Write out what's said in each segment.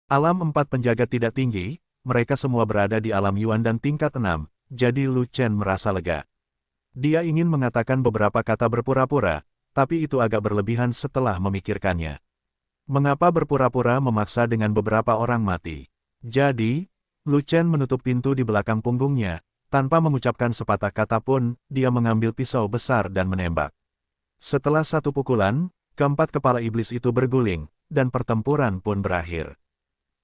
Alam 4 penjaga tidak tinggi, mereka semua berada di alam Yuan dan tingkat 6, jadi Lu Chen merasa lega. Dia ingin mengatakan beberapa kata berpura-pura, tapi itu agak berlebihan setelah memikirkannya. Mengapa berpura-pura memaksa dengan beberapa orang mati? Jadi, Lu Chen menutup pintu di belakang punggungnya, tanpa mengucapkan sepatah kata pun, dia mengambil pisau besar dan menembak. Setelah satu pukulan, keempat kepala iblis itu berguling, dan pertempuran pun berakhir.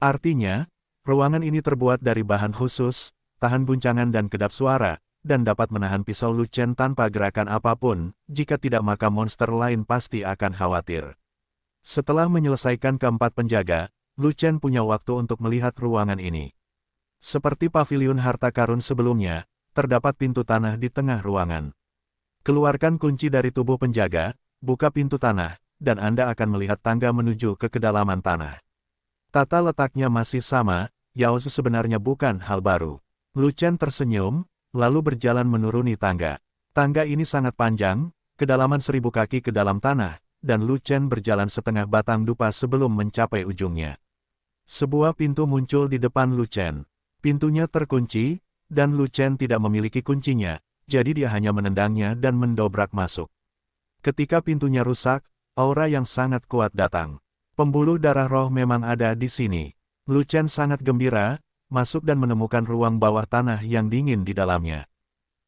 Artinya, ruangan ini terbuat dari bahan khusus, tahan guncangan dan kedap suara, dan dapat menahan pisau Lu Chen tanpa gerakan apapun, jika tidak maka monster lain pasti akan khawatir. Setelah menyelesaikan keempat penjaga, Lu Chen punya waktu untuk melihat ruangan ini. Seperti paviliun harta karun sebelumnya, terdapat pintu tanah di tengah ruangan. Keluarkan kunci dari tubuh penjaga, buka pintu tanah, dan Anda akan melihat tangga menuju ke kedalaman tanah. Tata letaknya masih sama, Yaozu sebenarnya bukan hal baru. Lu Chen tersenyum, lalu berjalan menuruni tangga. Tangga ini sangat panjang, kedalaman 1000 kaki ke dalam tanah, dan Lu Chen berjalan setengah batang dupa sebelum mencapai ujungnya. Sebuah pintu muncul di depan Lu Chen. Pintunya terkunci, dan Lu Chen tidak memiliki kuncinya, jadi dia hanya menendangnya dan mendobrak masuk. Ketika pintunya rusak, aura yang sangat kuat datang. Pembuluh darah roh memang ada di sini. Lu Chen sangat gembira, masuk dan menemukan ruang bawah tanah yang dingin di dalamnya.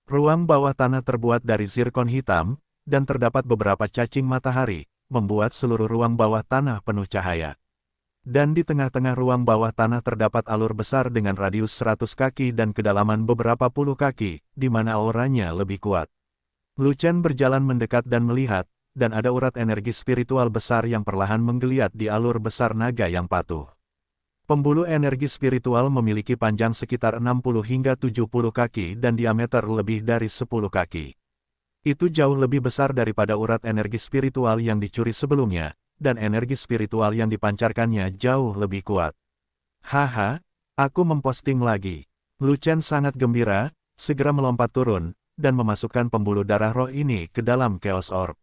Ruang bawah tanah terbuat dari zirkon hitam, dan terdapat beberapa cacing matahari, membuat seluruh ruang bawah tanah penuh cahaya. Dan di tengah-tengah ruang bawah tanah terdapat alur besar dengan radius 100 kaki dan kedalaman beberapa puluh kaki, di mana auranya lebih kuat. Lu Chen berjalan mendekat dan melihat, dan ada urat energi spiritual besar yang perlahan menggeliat di alur besar naga yang patuh. Pembuluh energi spiritual memiliki panjang sekitar 60 hingga 70 kaki dan diameter lebih dari 10 kaki. Itu jauh lebih besar daripada urat energi spiritual yang dicuri sebelumnya, dan energi spiritual yang dipancarkannya jauh lebih kuat. Haha, aku memposting lagi. Lu Chen sangat gembira, segera melompat turun, dan memasukkan pembuluh darah roh ini ke dalam Chaos Orb.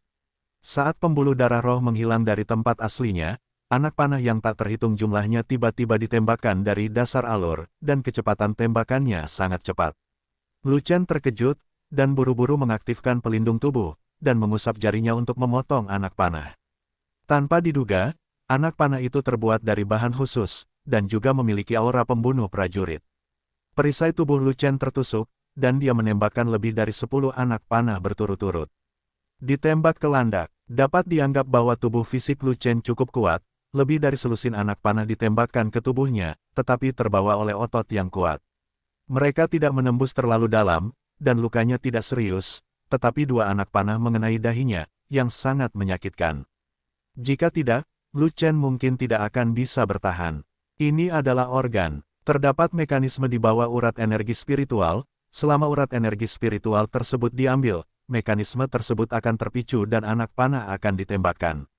Saat pembuluh darah roh menghilang dari tempat aslinya, anak panah yang tak terhitung jumlahnya tiba-tiba ditembakkan dari dasar alur, dan kecepatan tembakannya sangat cepat. Lu Chen terkejut, dan buru-buru mengaktifkan pelindung tubuh, dan mengusap jarinya untuk memotong anak panah. Tanpa diduga, anak panah itu terbuat dari bahan khusus, dan juga memiliki aura pembunuh prajurit. Perisai tubuh Lu Chen tertusuk, dan dia menembakkan lebih dari 10 anak panah berturut-turut. Ditembak ke landak, dapat dianggap bahwa tubuh fisik Lu Chen cukup kuat, lebih dari selusin anak panah ditembakkan ke tubuhnya, tetapi terbawa oleh otot yang kuat. Mereka tidak menembus terlalu dalam, dan lukanya tidak serius, tetapi 2 anak panah mengenai dahinya, yang sangat menyakitkan. Jika tidak, Lu Chen mungkin tidak akan bisa bertahan. Ini adalah organ. Terdapat mekanisme di bawah urat energi spiritual, selama urat energi spiritual tersebut diambil, mekanisme tersebut akan terpicu dan anak panah akan ditembakkan.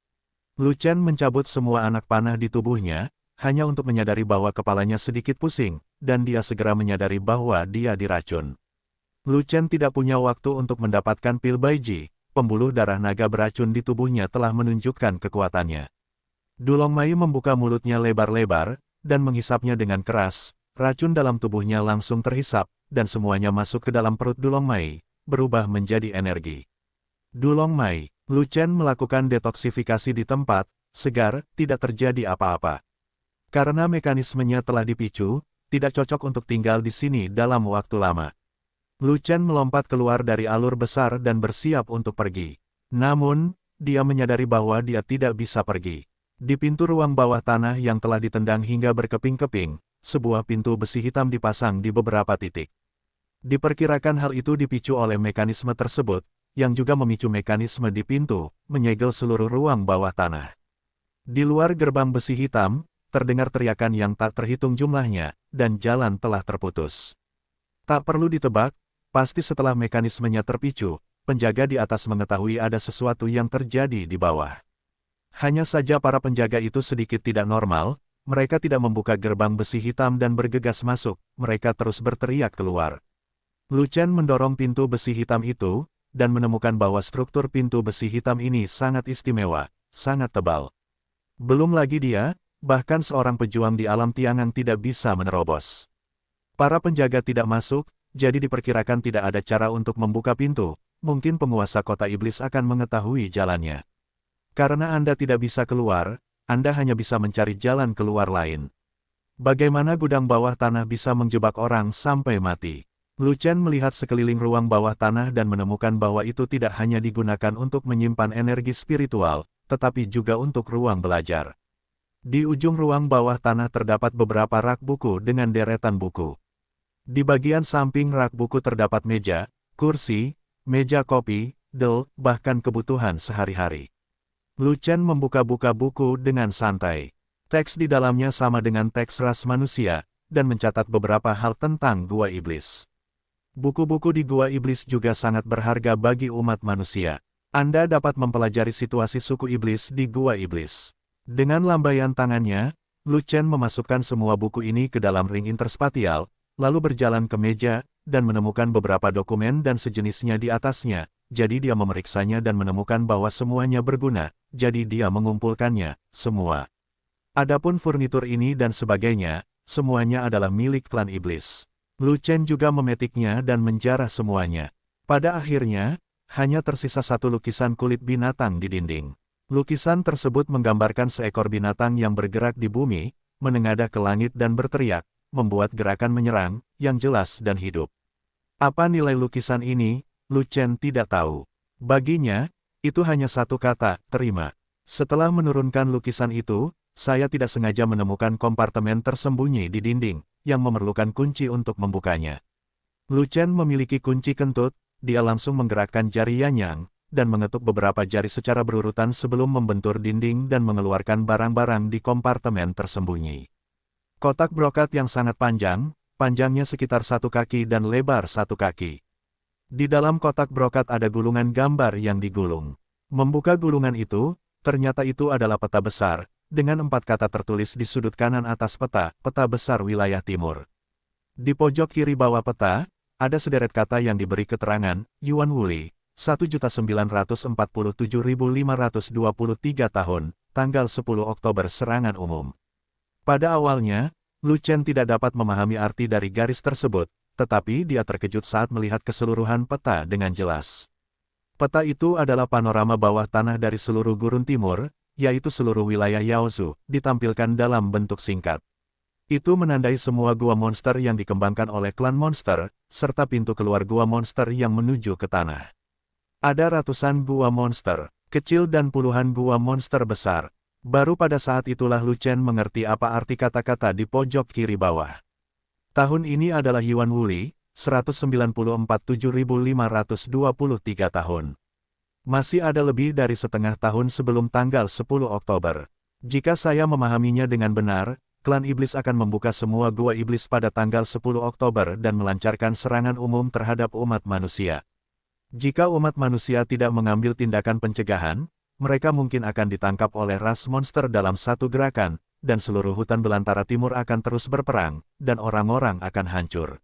Lu Chen mencabut semua anak panah di tubuhnya, hanya untuk menyadari bahwa kepalanya sedikit pusing, dan dia segera menyadari bahwa dia diracun. Lu Chen tidak punya waktu untuk mendapatkan pil Baiji, pembuluh darah naga beracun di tubuhnya telah menunjukkan kekuatannya. Dulong Mai membuka mulutnya lebar-lebar, dan menghisapnya dengan keras, racun dalam tubuhnya langsung terhisap, dan semuanya masuk ke dalam perut Dulong Mai, berubah menjadi energi. Dulong Mai, Lu Chen melakukan detoksifikasi di tempat, segar, tidak terjadi apa-apa. Karena mekanismenya telah dipicu, tidak cocok untuk tinggal di sini dalam waktu lama. Lu Chen melompat keluar dari alur besar dan bersiap untuk pergi. Namun, dia menyadari bahwa dia tidak bisa pergi. Di pintu ruang bawah tanah yang telah ditendang hingga berkeping-keping, sebuah pintu besi hitam dipasang di beberapa titik. Diperkirakan hal itu dipicu oleh mekanisme tersebut, yang juga memicu mekanisme di pintu, menyegel seluruh ruang bawah tanah. Di luar gerbang besi hitam, terdengar teriakan yang tak terhitung jumlahnya, dan jalan telah terputus. Tak perlu ditebak, pasti setelah mekanismenya terpicu, penjaga di atas mengetahui ada sesuatu yang terjadi di bawah. Hanya saja para penjaga itu sedikit tidak normal, mereka tidak membuka gerbang besi hitam dan bergegas masuk, mereka terus berteriak keluar. Lu Chen mendorong pintu besi hitam itu, dan menemukan bahwa struktur pintu besi hitam ini sangat istimewa, sangat tebal. Belum lagi dia, bahkan seorang pejuang di alam Tiangang tidak bisa menerobos. Para penjaga tidak masuk, jadi diperkirakan tidak ada cara untuk membuka pintu, mungkin penguasa kota iblis akan mengetahui jalannya. Karena Anda tidak bisa keluar, Anda hanya bisa mencari jalan keluar lain. Bagaimana gudang bawah tanah bisa menjebak orang sampai mati? Lu Chen melihat sekeliling ruang bawah tanah dan menemukan bahwa itu tidak hanya digunakan untuk menyimpan energi spiritual, tetapi juga untuk ruang belajar. Di ujung ruang bawah tanah terdapat beberapa rak buku dengan deretan buku. Di bagian samping rak buku terdapat meja, kursi, meja kopi, del, bahkan kebutuhan sehari-hari. Lu Chen membuka-buka buku dengan santai. Teks di dalamnya sama dengan teks ras manusia, dan mencatat beberapa hal tentang Gua Iblis. Buku-buku di Gua Iblis juga sangat berharga bagi umat manusia. Anda dapat mempelajari situasi suku iblis di Gua Iblis. Dengan lambaian tangannya, Lu Chen memasukkan semua buku ini ke dalam ring interspatial, lalu berjalan ke meja, dan menemukan beberapa dokumen dan sejenisnya di atasnya. Jadi dia memeriksanya dan menemukan bahwa semuanya berguna, jadi dia mengumpulkannya, semua. Adapun furnitur ini dan sebagainya, semuanya adalah milik klan iblis. Lu Chen juga memetiknya dan menjarah semuanya. Pada akhirnya, hanya tersisa satu lukisan kulit binatang di dinding. Lukisan tersebut menggambarkan seekor binatang yang bergerak di bumi, menengadah ke langit dan berteriak, membuat gerakan menyerang, yang jelas dan hidup. Apa nilai lukisan ini? Lu Chen tidak tahu. Baginya, itu hanya satu kata, terima. Setelah menurunkan lukisan itu, saya tidak sengaja menemukan kompartemen tersembunyi di dinding, yang memerlukan kunci untuk membukanya. Lu Chen memiliki kunci kentut, dia langsung menggerakkan jari Yanyang, dan mengetuk beberapa jari secara berurutan sebelum membentur dinding dan mengeluarkan barang-barang di kompartemen tersembunyi. Kotak brokat yang sangat panjang, panjangnya sekitar 1 kaki dan lebar 1 kaki. Di dalam kotak brokat ada gulungan gambar yang digulung. Membuka gulungan itu, ternyata itu adalah peta besar, dengan 4 kata tertulis di sudut kanan atas peta, peta besar wilayah timur. Di pojok kiri bawah peta, ada sederet kata yang diberi keterangan, Yuan Wuli, 1.947.523 tahun, tanggal 10 Oktober serangan umum. Pada awalnya, Lu Chen tidak dapat memahami arti dari garis tersebut, tetapi dia terkejut saat melihat keseluruhan peta dengan jelas. Peta itu adalah panorama bawah tanah dari seluruh gurun timur, yaitu seluruh wilayah Yaozu, ditampilkan dalam bentuk singkat. Itu menandai semua gua monster yang dikembangkan oleh klan monster, serta pintu keluar gua monster yang menuju ke tanah. Ada ratusan gua monster, kecil dan puluhan gua monster besar. Baru pada saat itulah Lu Chen mengerti apa arti kata-kata di pojok kiri bawah. Tahun ini adalah Yuan Wuli, 194.7523 tahun. Masih ada lebih dari setengah tahun sebelum tanggal 10 Oktober. Jika saya memahaminya dengan benar, klan iblis akan membuka semua gua iblis pada tanggal 10 Oktober dan melancarkan serangan umum terhadap umat manusia. Jika umat manusia tidak mengambil tindakan pencegahan, mereka mungkin akan ditangkap oleh ras monster dalam satu gerakan, dan seluruh hutan belantara timur akan terus berperang, dan orang-orang akan hancur.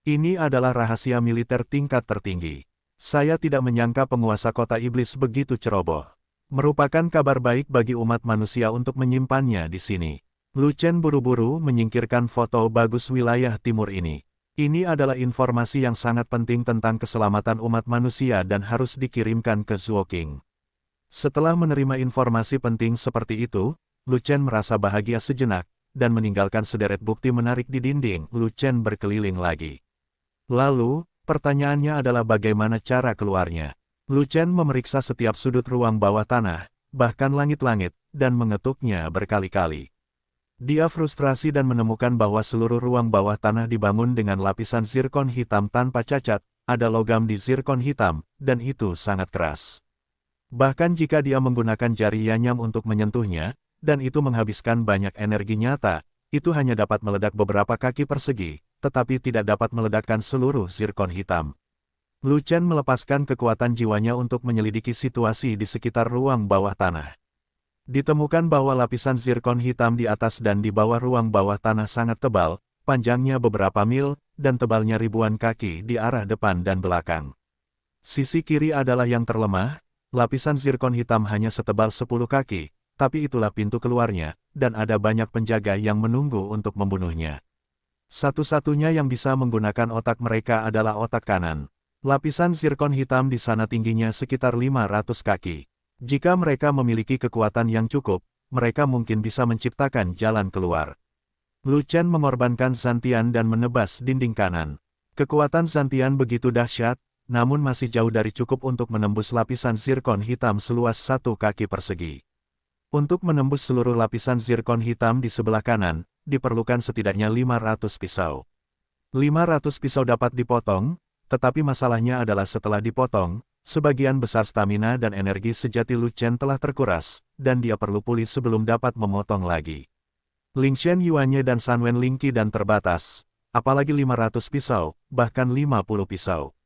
Ini adalah rahasia militer tingkat tertinggi. Saya tidak menyangka penguasa kota iblis begitu ceroboh. Merupakan kabar baik bagi umat manusia untuk menyimpannya di sini. Lu Chen buru-buru menyingkirkan foto bagus wilayah timur ini. Ini adalah informasi yang sangat penting tentang keselamatan umat manusia dan harus dikirimkan ke Zuo King. Setelah menerima informasi penting seperti itu, Lu Chen merasa bahagia sejenak, dan meninggalkan sederet bukti menarik di dinding. Lu Chen berkeliling lagi. Lalu, pertanyaannya adalah bagaimana cara keluarnya. Lu Chen memeriksa setiap sudut ruang bawah tanah, bahkan langit-langit, dan mengetuknya berkali-kali. Dia frustrasi dan menemukan bahwa seluruh ruang bawah tanah dibangun dengan lapisan zirkon hitam tanpa cacat, ada logam di zirkon hitam, dan itu sangat keras. Bahkan jika dia menggunakan jari Yanyam untuk menyentuhnya, dan itu menghabiskan banyak energi nyata, itu hanya dapat meledak beberapa kaki persegi, tetapi tidak dapat meledakkan seluruh zirkon hitam. Lu Chen melepaskan kekuatan jiwanya untuk menyelidiki situasi di sekitar ruang bawah tanah. Ditemukan bahwa lapisan zirkon hitam di atas dan di bawah ruang bawah tanah sangat tebal, panjangnya beberapa mil, dan tebalnya ribuan kaki di arah depan dan belakang. Sisi kiri adalah yang terlemah, lapisan zirkon hitam hanya setebal 10 kaki, tapi itulah pintu keluarnya, dan ada banyak penjaga yang menunggu untuk membunuhnya. Satu-satunya yang bisa menggunakan otak mereka adalah otak kanan. Lapisan zirkon hitam di sana tingginya sekitar 500 kaki. Jika mereka memiliki kekuatan yang cukup, mereka mungkin bisa menciptakan jalan keluar. Lu Chen mengorbankan Zantian dan menebas dinding kanan. Kekuatan Zantian begitu dahsyat, namun masih jauh dari cukup untuk menembus lapisan zirkon hitam seluas 1 kaki persegi. Untuk menembus seluruh lapisan zirkon hitam di sebelah kanan, diperlukan setidaknya 500 pisau. 500 pisau dapat dipotong, tetapi masalahnya adalah setelah dipotong, sebagian besar stamina dan energi sejati Lu Chen telah terkuras, dan dia perlu pulih sebelum dapat memotong lagi. Lingshen Yuanye dan Sanwen Lingqi dan terbatas, apalagi 500 pisau, bahkan 50 pisau.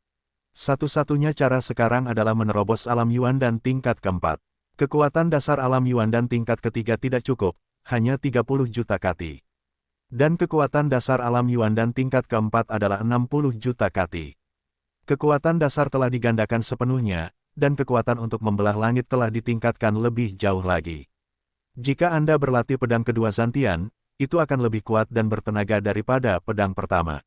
Satu-satunya cara sekarang adalah menerobos alam Yuan dan tingkat keempat. Kekuatan dasar alam Yuan dan tingkat ketiga tidak cukup, hanya 30 juta kati. Dan kekuatan dasar alam Yuan dan tingkat keempat adalah 60 juta kati. Kekuatan dasar telah digandakan sepenuhnya, dan kekuatan untuk membelah langit telah ditingkatkan lebih jauh lagi. Jika Anda berlatih pedang kedua Zantian, itu akan lebih kuat dan bertenaga daripada pedang pertama.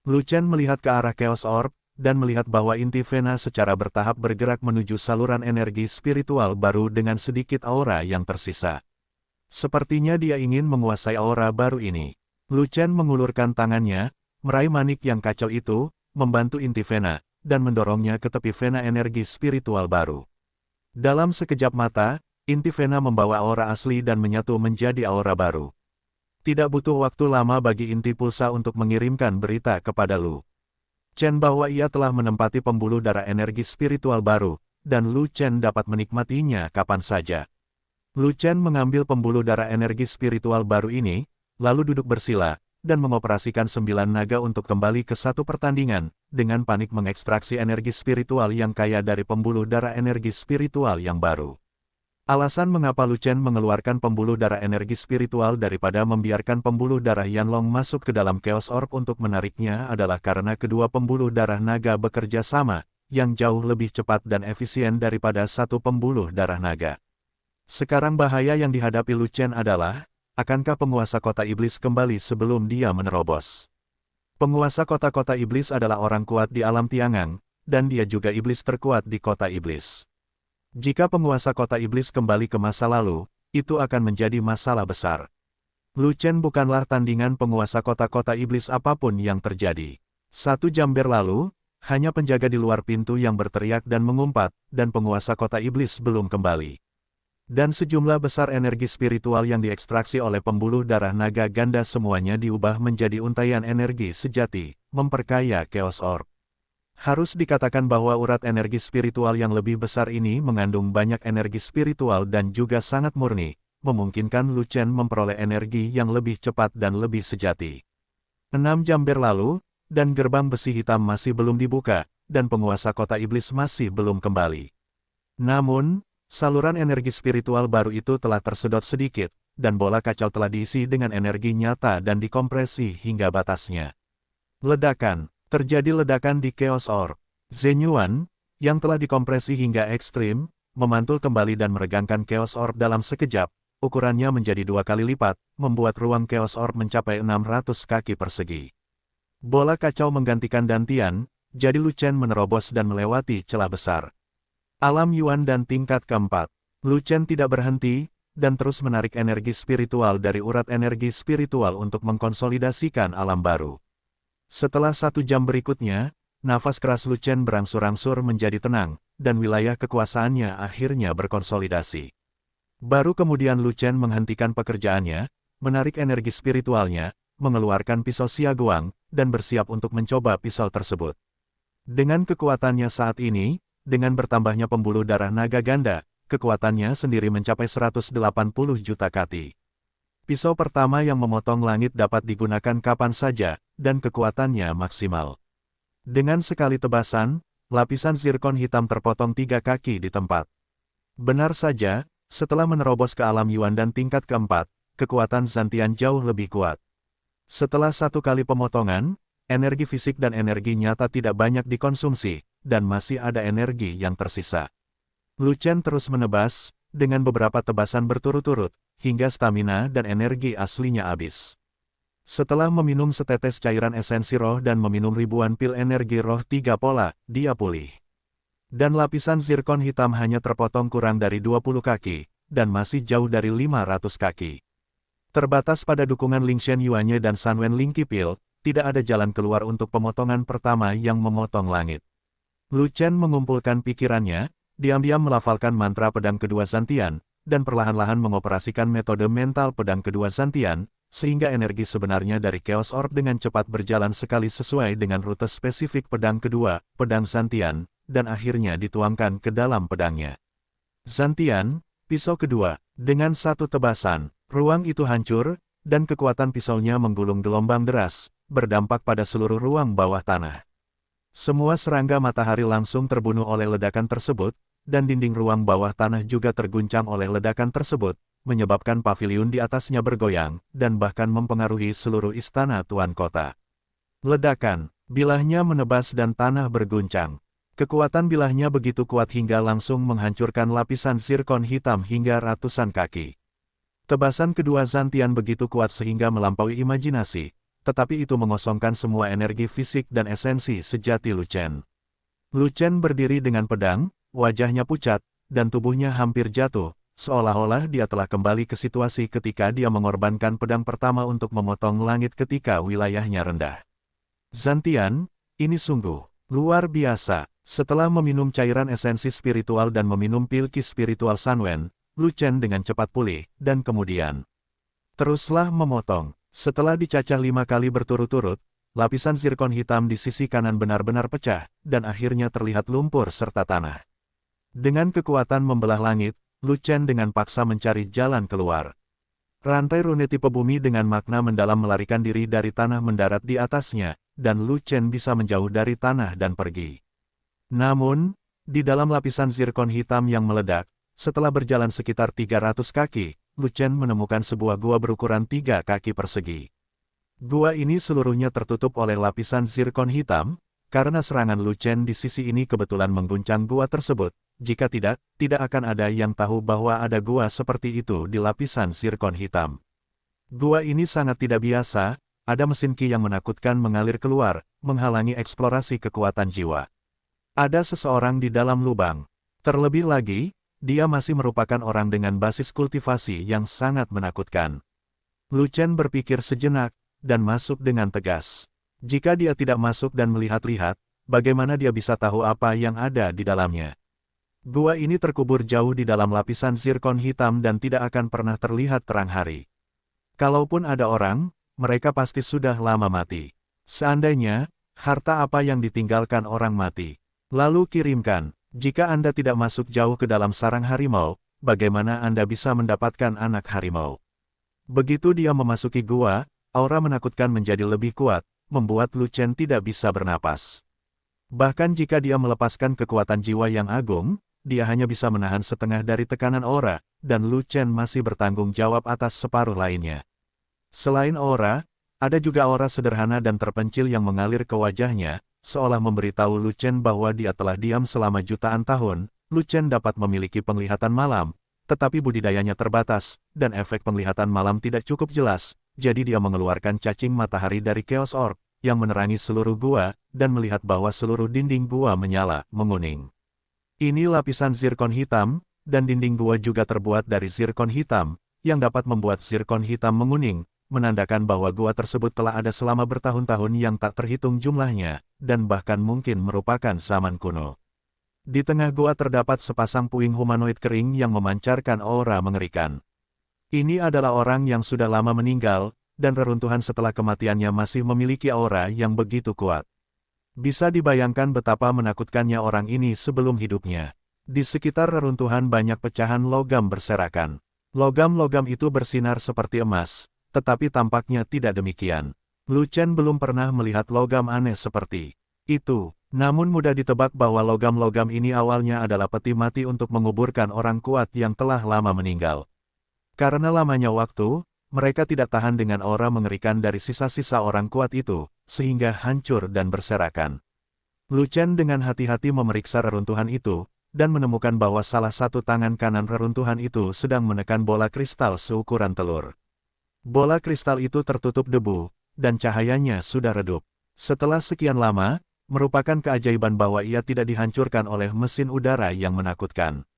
Lu Chen melihat ke arah Chaos Orb, dan melihat bahwa inti Vena secara bertahap bergerak menuju saluran energi spiritual baru dengan sedikit aura yang tersisa. Sepertinya dia ingin menguasai aura baru ini. Lu Chen mengulurkan tangannya, meraih manik yang kacau itu, membantu inti Vena, dan mendorongnya ke tepi Vena energi spiritual baru. Dalam sekejap mata, inti Vena membawa aura asli dan menyatu menjadi aura baru. Tidak butuh waktu lama bagi inti pulsa untuk mengirimkan berita kepada Lu Chen bahwa ia telah menempati pembuluh darah energi spiritual baru, dan Lu Chen dapat menikmatinya kapan saja. Lu Chen mengambil pembuluh darah energi spiritual baru ini, lalu duduk bersila, dan mengoperasikan 9 naga untuk kembali ke satu pertandingan, dengan panik mengekstraksi energi spiritual yang kaya dari pembuluh darah energi spiritual yang baru. Alasan mengapa Lu Chen mengeluarkan pembuluh darah energi spiritual daripada membiarkan pembuluh darah Yanlong masuk ke dalam Chaos Orb untuk menariknya adalah karena kedua pembuluh darah naga bekerja sama, yang jauh lebih cepat dan efisien daripada satu pembuluh darah naga. Sekarang bahaya yang dihadapi Lu Chen adalah, akankah penguasa kota iblis kembali sebelum dia menerobos? Penguasa kota-kota iblis adalah orang kuat di alam Tiangang, dan dia juga iblis terkuat di kota iblis. Jika penguasa kota iblis kembali ke masa lalu, itu akan menjadi masalah besar. Lu Chen bukanlah tandingan penguasa kota-kota iblis apapun yang terjadi. 1 jam berlalu, hanya penjaga di luar pintu yang berteriak dan mengumpat, dan penguasa kota iblis belum kembali. Dan sejumlah besar energi spiritual yang diekstraksi oleh pembuluh darah naga ganda semuanya diubah menjadi untaian energi sejati, memperkaya Chaos Orb. Harus dikatakan bahwa urat energi spiritual yang lebih besar ini mengandung banyak energi spiritual dan juga sangat murni, memungkinkan Lu Chen memperoleh energi yang lebih cepat dan lebih sejati. 6 jam berlalu, dan gerbang besi hitam masih belum dibuka, dan penguasa kota iblis masih belum kembali. Namun, saluran energi spiritual baru itu telah tersedot sedikit, dan bola kacau telah diisi dengan energi nyata dan dikompresi hingga batasnya. Ledakan. Terjadi ledakan di Chaos Orb. Zhen Yuan, yang telah dikompresi hingga ekstrim, memantul kembali dan meregangkan Chaos Orb dalam sekejap, ukurannya menjadi 2 kali lipat, membuat ruang Chaos Orb mencapai 600 kaki persegi. Bola kacau menggantikan Dantian, jadi Lu Chen menerobos dan melewati celah besar. Alam Yuan dan tingkat keempat. Lu Chen tidak berhenti, dan terus menarik energi spiritual dari urat energi spiritual untuk mengkonsolidasikan alam baru. Setelah 1 jam berikutnya, nafas keras Lu Chen berangsur-angsur menjadi tenang, dan wilayah kekuasaannya akhirnya berkonsolidasi. Baru kemudian Lu Chen menghentikan pekerjaannya, menarik energi spiritualnya, mengeluarkan pisau Xiaoguang, dan bersiap untuk mencoba pisau tersebut. Dengan kekuatannya saat ini, dengan bertambahnya pembuluh darah naga ganda, kekuatannya sendiri mencapai 180 juta kati. Pisau pertama yang memotong langit dapat digunakan kapan saja, dan kekuatannya maksimal. Dengan sekali tebasan, lapisan zirkon hitam terpotong 3 kaki di tempat. Benar saja, setelah menerobos ke alam Yuan dan tingkat keempat, kekuatan Zantian jauh lebih kuat. Setelah 1 kali pemotongan, energi fisik dan energi nyata tidak banyak dikonsumsi, dan masih ada energi yang tersisa. Lu Chen terus menebas, dengan beberapa tebasan berturut-turut, hingga stamina dan energi aslinya habis. Setelah meminum setetes cairan esensi roh dan meminum ribuan pil energi roh 3 pola, dia pulih. Dan lapisan zirkon hitam hanya terpotong kurang dari 20 kaki, dan masih jauh dari 500 kaki. Terbatas pada dukungan Lingshen Yuanye dan Sanwen Lingqi Pil, tidak ada jalan keluar untuk pemotongan pertama yang memotong langit. Lu Chen mengumpulkan pikirannya, diam-diam melafalkan mantra pedang kedua Zantian, dan perlahan-lahan mengoperasikan metode mental pedang kedua Zantian, sehingga energi sebenarnya dari Chaos Orb dengan cepat berjalan sekali sesuai dengan rute spesifik pedang kedua, pedang Zantian, dan akhirnya dituangkan ke dalam pedangnya. Zantian, pisau kedua, dengan satu tebasan, ruang itu hancur, dan kekuatan pisaunya menggulung gelombang deras, berdampak pada seluruh ruang bawah tanah. Semua serangga matahari langsung terbunuh oleh ledakan tersebut, dan dinding ruang bawah tanah juga terguncang oleh ledakan tersebut, menyebabkan paviliun di atasnya bergoyang, dan bahkan mempengaruhi seluruh istana tuan kota. Ledakan, bilahnya menebas dan tanah berguncang. Kekuatan bilahnya begitu kuat hingga langsung menghancurkan lapisan zirkon hitam hingga ratusan kaki. Tebasan kedua Zantian begitu kuat sehingga melampaui imajinasi, tetapi itu mengosongkan semua energi fisik dan esensi sejati Lu Chen. Lu Chen berdiri dengan pedang, wajahnya pucat, dan tubuhnya hampir jatuh, seolah-olah dia telah kembali ke situasi ketika dia mengorbankan pedang pertama untuk memotong langit ketika wilayahnya rendah. Zantian, ini sungguh luar biasa. Setelah meminum cairan esensi spiritual dan meminum pil ki spiritual Sanwen, Lu Chen dengan cepat pulih, dan kemudian teruslah memotong. Setelah dicacah 5 kali berturut-turut, lapisan zirkon hitam di sisi kanan benar-benar pecah, dan akhirnya terlihat lumpur serta tanah. Dengan kekuatan membelah langit, Lu Chen dengan paksa mencari jalan keluar. Rantai rune tipe bumi dengan makna mendalam melarikan diri dari tanah mendarat di atasnya, dan Lu Chen bisa menjauh dari tanah dan pergi. Namun, di dalam lapisan zirkon hitam yang meledak, setelah berjalan sekitar 300 kaki, Lu Chen menemukan sebuah gua berukuran 3 kaki persegi. Gua ini seluruhnya tertutup oleh lapisan zirkon hitam, karena serangan Lu Chen di sisi ini kebetulan mengguncang gua tersebut. Jika tidak, tidak akan ada yang tahu bahwa ada gua seperti itu di lapisan zirkon hitam. Gua ini sangat tidak biasa, ada mesin ki yang menakutkan mengalir keluar, menghalangi eksplorasi kekuatan jiwa. Ada seseorang di dalam lubang. Terlebih lagi, dia masih merupakan orang dengan basis kultivasi yang sangat menakutkan. Lu Chen berpikir sejenak, dan masuk dengan tegas. Jika dia tidak masuk dan melihat-lihat, bagaimana dia bisa tahu apa yang ada di dalamnya? Gua ini terkubur jauh di dalam lapisan zirkon hitam dan tidak akan pernah terlihat terang hari. Kalaupun ada orang, mereka pasti sudah lama mati. Seandainya, harta apa yang ditinggalkan orang mati? Lalu kirimkan. Jika Anda tidak masuk jauh ke dalam sarang harimau, bagaimana Anda bisa mendapatkan anak harimau? Begitu dia memasuki gua, aura menakutkan menjadi lebih kuat, membuat Lu Chen tidak bisa bernapas. Bahkan jika dia melepaskan kekuatan jiwa yang agung, dia hanya bisa menahan setengah dari tekanan aura, dan Lu Chen masih bertanggung jawab atas separuh lainnya. Selain aura, ada juga aura sederhana dan terpencil yang mengalir ke wajahnya, seolah memberitahu Lu Chen bahwa dia telah diam selama jutaan tahun. Lu Chen dapat memiliki penglihatan malam, tetapi budidayanya terbatas, dan efek penglihatan malam tidak cukup jelas, jadi dia mengeluarkan cacing matahari dari Chaos Orb, yang menerangi seluruh gua, dan melihat bahwa seluruh dinding gua menyala, menguning. Ini lapisan zirkon hitam, dan dinding gua juga terbuat dari zirkon hitam, yang dapat membuat zirkon hitam menguning, menandakan bahwa gua tersebut telah ada selama bertahun-tahun yang tak terhitung jumlahnya, dan bahkan mungkin merupakan zaman kuno. Di tengah gua terdapat sepasang puing humanoid kering yang memancarkan aura mengerikan. Ini adalah orang yang sudah lama meninggal, dan reruntuhan setelah kematiannya masih memiliki aura yang begitu kuat. Bisa dibayangkan betapa menakutkannya orang ini sebelum hidupnya. Di sekitar reruntuhan banyak pecahan logam berserakan. Logam-logam itu bersinar seperti emas, tetapi tampaknya tidak demikian. Lu Chen belum pernah melihat logam aneh seperti itu. Namun mudah ditebak bahwa logam-logam ini awalnya adalah peti mati untuk menguburkan orang kuat yang telah lama meninggal. Karena lamanya waktu, mereka tidak tahan dengan aura mengerikan dari sisa-sisa orang kuat itu, sehingga hancur dan berserakan. Lu Chen dengan hati-hati memeriksa reruntuhan itu, dan menemukan bahwa salah satu tangan kanan reruntuhan itu sedang menekan bola kristal seukuran telur. Bola kristal itu tertutup debu, dan cahayanya sudah redup. Setelah sekian lama, merupakan keajaiban bahwa ia tidak dihancurkan oleh mesin udara yang menakutkan.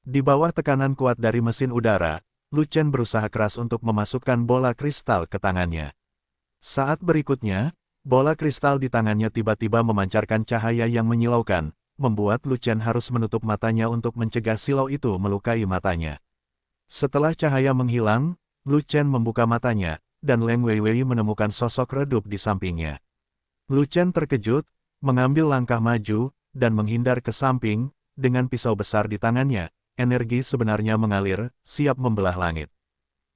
Di bawah tekanan kuat dari mesin udara, Lu Chen berusaha keras untuk memasukkan bola kristal ke tangannya. Saat berikutnya, bola kristal di tangannya tiba-tiba memancarkan cahaya yang menyilaukan, membuat Lu Chen harus menutup matanya untuk mencegah silau itu melukai matanya. Setelah cahaya menghilang, Lu Chen membuka matanya, dan Leng Weiwei menemukan sosok redup di sampingnya. Lu Chen terkejut, mengambil langkah maju, dan menghindar ke samping, dengan pisau besar di tangannya. Energi sebenarnya mengalir, siap membelah langit.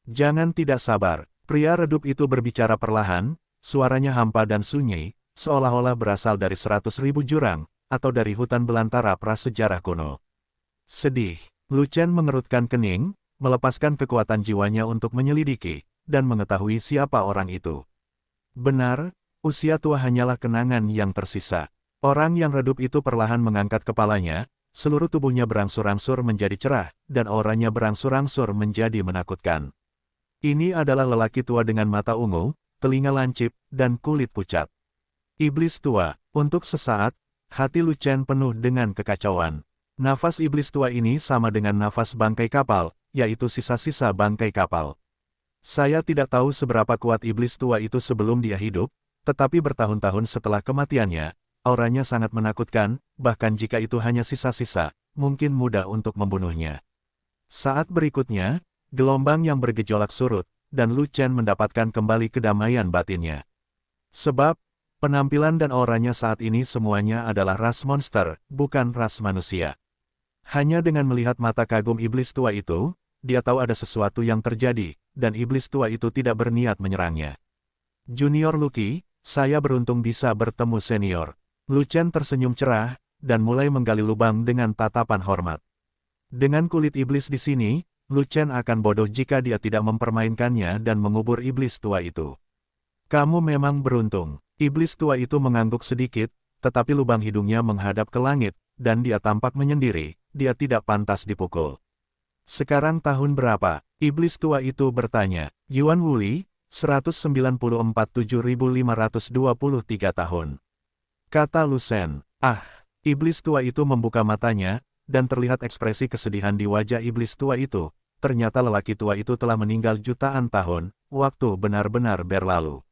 Jangan tidak sabar, pria redup itu berbicara perlahan, suaranya hampa dan sunyi, seolah-olah berasal dari 100.000 jurang, atau dari hutan belantara prasejarah kuno. Sedih, Lu Chen mengerutkan kening, melepaskan kekuatan jiwanya untuk menyelidiki, dan mengetahui siapa orang itu. Benar, usia tua hanyalah kenangan yang tersisa. Orang yang redup itu perlahan mengangkat kepalanya, seluruh tubuhnya berangsur-angsur menjadi cerah, dan auranya berangsur-angsur menjadi menakutkan. Ini adalah lelaki tua dengan mata ungu, telinga lancip, dan kulit pucat. Iblis tua, untuk sesaat, hati Lu Chen penuh dengan kekacauan. Nafas iblis tua ini sama dengan nafas bangkai kapal, yaitu sisa-sisa bangkai kapal. Saya tidak tahu seberapa kuat iblis tua itu sebelum dia hidup, tetapi bertahun-tahun setelah kematiannya, auranya sangat menakutkan, bahkan jika itu hanya sisa-sisa, mungkin mudah untuk membunuhnya. Saat berikutnya, gelombang yang bergejolak surut, dan Lu Chen mendapatkan kembali kedamaian batinnya. Sebab, penampilan dan auranya saat ini semuanya adalah ras monster, bukan ras manusia. Hanya dengan melihat mata kagum iblis tua itu, dia tahu ada sesuatu yang terjadi, dan iblis tua itu tidak berniat menyerangnya. Junior Lucky, saya beruntung bisa bertemu senior. Lu Chen tersenyum cerah, dan mulai menggali lubang dengan tatapan hormat. Dengan kulit iblis di sini, Lu Chen akan bodoh jika dia tidak mempermainkannya dan mengubur iblis tua itu. Kamu memang beruntung. Iblis tua itu mengangguk sedikit, tetapi lubang hidungnya menghadap ke langit, dan dia tampak menyendiri, dia tidak pantas dipukul. Sekarang tahun berapa? Iblis tua itu bertanya. Yuan Wuli, 194 7.523 tahun. Kata Lu Chen. Iblis tua itu membuka matanya, dan terlihat ekspresi kesedihan di wajah iblis tua itu. Ternyata lelaki tua itu telah meninggal jutaan tahun, waktu benar-benar berlalu.